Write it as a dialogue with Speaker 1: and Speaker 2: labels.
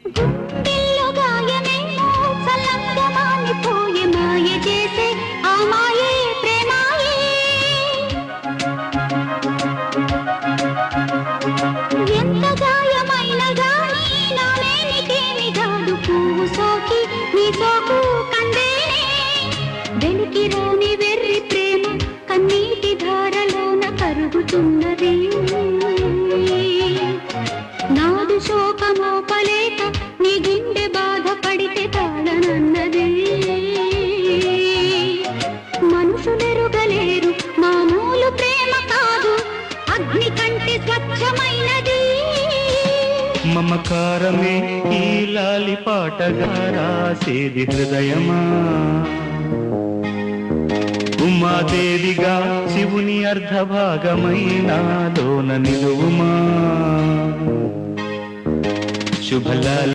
Speaker 1: గుండెల్లో గాయమేమో చల్లంగా మానిపోయే మాయ చేసే ఆ మాయే ప్రేమాయే. ఎంత గాయమైన గాని నా మేనికేమి కాదు పువ్వు సోకి నీ సోకు కందేనే. వెలికి రాని వెర్రి ప్రేమ కన్నీటి ధారలోన కరుగుతున్నది. నాదు శోకమోపలేక నీ గుండె బాధపడితే తాళనన్నది. మనుషులెరుగలేరు మామూలు ప్రేమ కాదు అగ్ని కంటే స్వచ్ఛమైనది.
Speaker 2: మమకారమే ఈ లాలి పాటగా రాసేది హృదయమా. ఉమాదేవిగా శివుని అర్ధభాగమైనాలోన నిలువుమా. శుభలాల్